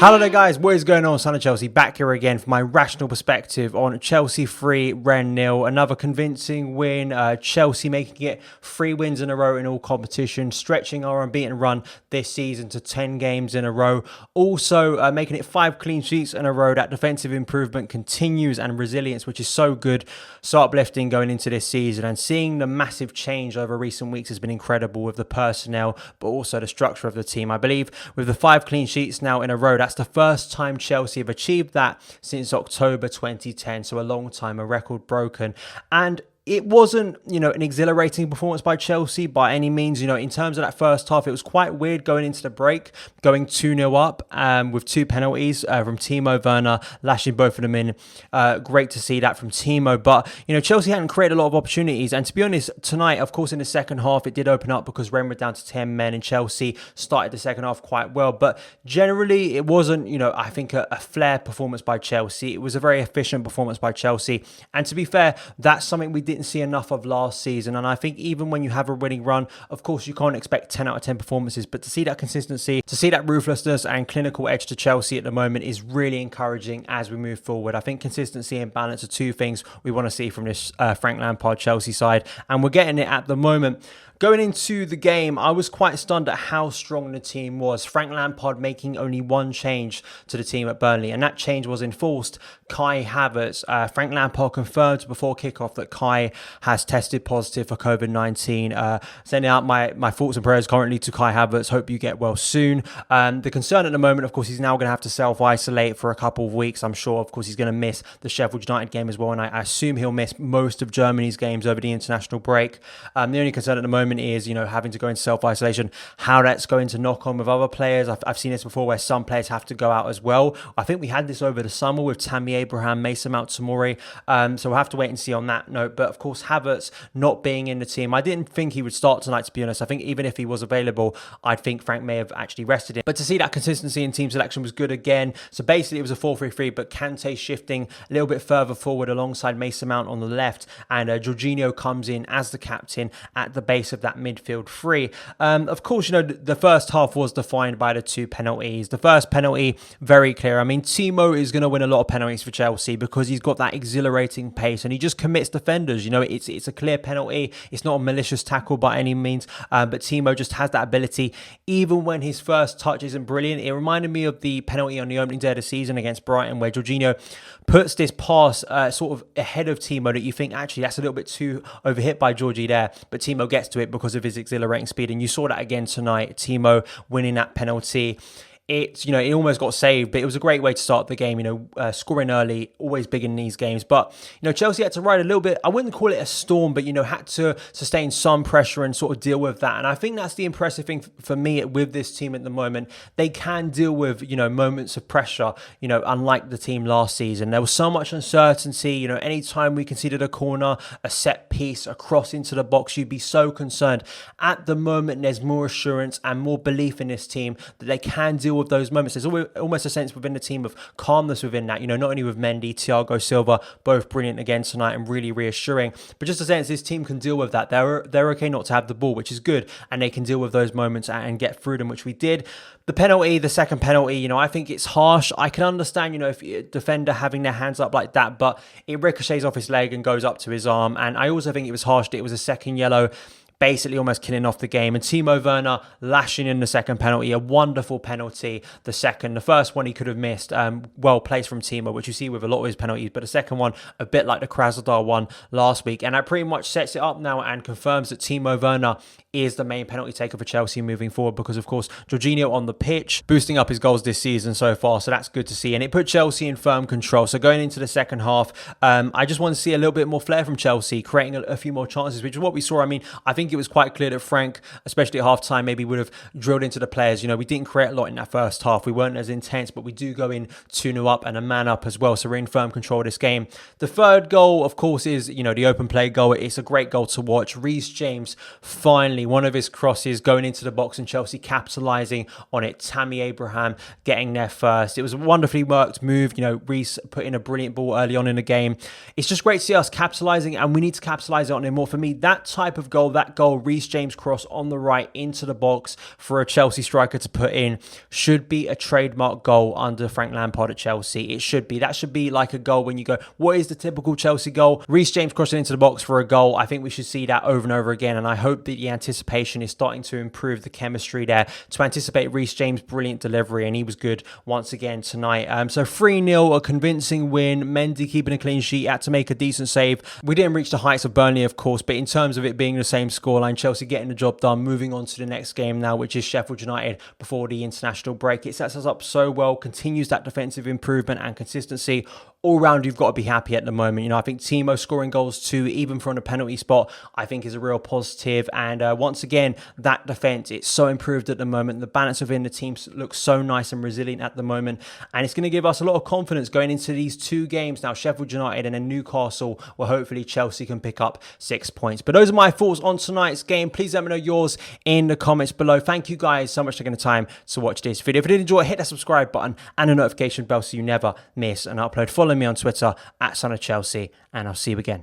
Hello there guys, what is going on? Son of Chelsea back here again for my rational perspective on Chelsea 3, Rennes 0. Another convincing win. Chelsea making it 3 wins in a row in all competitions, stretching our unbeaten run this season to 10 games in a row. Also making it 5 clean sheets in a row. That defensive improvement continues and resilience, which is so good, so uplifting going into this season. And seeing the massive change over recent weeks has been incredible with the personnel, but also the structure of the team. I believe with the 5 clean sheets now in a row, that's the first time Chelsea have achieved that since October 2010, so a long time, a record broken. And it wasn't, an exhilarating performance by Chelsea by any means. In terms of that first half, it was quite weird going into the break, going 2-0 up with 2 penalties from Timo Werner, lashing both of them in. Great to see that from Timo. But, Chelsea hadn't created a lot of opportunities. And to be honest, tonight, of course, in the second half, it did open up because Rennes were down to 10 men and Chelsea started the second half quite well. But generally, it wasn't, I think a flair performance by Chelsea. It was a very efficient performance by Chelsea. And to be fair, that's something we didn't see enough of last season. And I think even when you have a winning run, of course you can't expect 10 out of 10 performances, but to see that consistency, to see that ruthlessness and clinical edge to Chelsea at the moment is really encouraging as we move forward. I think consistency and balance are 2 things we want to see from this Frank Lampard Chelsea side, and we're getting it at the moment. Going into the game, I was quite stunned at how strong the team was. Frank Lampard making only 1 change to the team at Burnley, and that change was enforced. Kai Havertz. Frank Lampard confirmed before kickoff that Kai has tested positive for COVID-19. Sending out my thoughts and prayers currently to Kai Havertz. Hope you get well soon. The concern at the moment, of course, he's now going to have to self-isolate for a couple of weeks. I'm sure, of course, he's going to miss the Sheffield United game as well, and I assume he'll miss most of Germany's games over the international break. The only concern at the moment is, having to go into self-isolation, how that's going to knock on with other players. I've seen this before where some players have to go out as well. I think we had this over the summer with Tammy, Abraham, Mason Mount, Tomori. So we'll have to wait and see on that note. But of course, Havertz not being in the team, I didn't think he would start tonight, to be honest. I think even if he was available, I'd think Frank may have actually rested him. But to see that consistency in team selection was good again. So basically it was a 4-3-3, but Kante shifting a little bit further forward alongside Mason Mount on the left, and Jorginho comes in as the captain at the base of that midfield 3. Of course, the first half was defined by the 2 penalties. The first penalty, very clear. I mean, Timo is going to win a lot of penalties for Chelsea because he's got that exhilarating pace and he just commits defenders. It's a clear penalty. It's not a malicious tackle by any means, but Timo just has that ability. Even when his first touch isn't brilliant, it reminded me of the penalty on the opening day of the season against Brighton where Jorginho puts this pass sort of ahead of Timo that you think, actually, that's a little bit too overhit by Georgie there, but Timo gets to it because of his exhilarating speed, and you saw that again tonight. Timo winning that penalty. It almost got saved, but it was a great way to start the game. Scoring early, always big in these games. But, Chelsea had to ride a little bit, I wouldn't call it a storm, but, had to sustain some pressure and sort of deal with that. And I think that's the impressive thing for me with this team at the moment. They can deal with, moments of pressure, unlike the team last season. There was so much uncertainty. Anytime we conceded a corner, a set piece, a cross into the box, you'd be so concerned. At the moment, there's more assurance and more belief in this team that they can deal with those moments. There's almost a sense within the team of calmness within that, not only with Mendy, Thiago Silva, both brilliant again tonight and really reassuring, but just a sense this team can deal with that. They're okay not to have the ball, which is good, and they can deal with those moments and get through them, which we did. The penalty, the second penalty, I think it's harsh. I can understand, if a defender having their hands up like that, but it ricochets off his leg and goes up to his arm, and I also think it was harsh that it was a second yellow, basically almost killing off the game. And Timo Werner lashing in the second penalty, a wonderful penalty. The second, the first one he could have missed, well placed from Timo, which you see with a lot of his penalties, but the second one, a bit like the Krasnodar one last week. And that pretty much sets it up now and confirms that Timo Werner is the main penalty taker for Chelsea moving forward, because of course Jorginho on the pitch, boosting up his goals this season so far, so that's good to see, and it put Chelsea in firm control. So going into the second half, I just want to see a little bit more flair from Chelsea, creating a few more chances, which is what we saw. I mean, I think it was quite clear that Frank, especially at half-time, maybe would have drilled into the players. We didn't create a lot in that first half. We weren't as intense, but we do go in 2-0 up and a man up as well, so we're in firm control of this game. The third goal, of course, is, the open play goal. It's a great goal to watch. Reece James, finally, one of his crosses going into the box and Chelsea capitalising on it. Tammy, Abraham getting there first. It was a wonderfully worked move. Reece put in a brilliant ball early on in the game. It's just great to see us capitalising, and we need to capitalise on it more. For me, that type of goal, that goal, Reece James cross on the right into the box for a Chelsea striker to put in, should be a trademark goal under Frank Lampard at Chelsea. It should be. That should be like a goal when you go, what is the typical Chelsea goal? Reece James crossing into the box for a goal. I think we should see that over and over again, and I hope that the anticipation is starting to improve the chemistry there to anticipate Reece James' brilliant delivery, and he was good once again tonight. So 3-0, a convincing win. Mendy keeping a clean sheet, had to make a decent save. We didn't reach the heights of Burnley, of course, but in terms of it being the same scoreline, Chelsea getting the job done, moving on to the next game now, which is Sheffield United before the international break. It sets us up so well, continues that defensive improvement and consistency. All round, you've got to be happy at the moment. You know, I think Timo scoring goals too, even from the penalty spot, I think is a real positive. And once again, that defense, it's so improved at the moment. The balance within the team looks so nice and resilient at the moment. And it's going to give us a lot of confidence going into these two games now, Sheffield United and then Newcastle, where hopefully Chelsea can pick up 6 points. But those are my thoughts on tonight's game. Please let me know yours in the comments below. Thank you guys so much for taking the time to watch this video. If you did enjoy, hit that subscribe button and the notification bell so you never miss an upload. Follow me on Twitter @SonOfChelsea, and I'll see you again.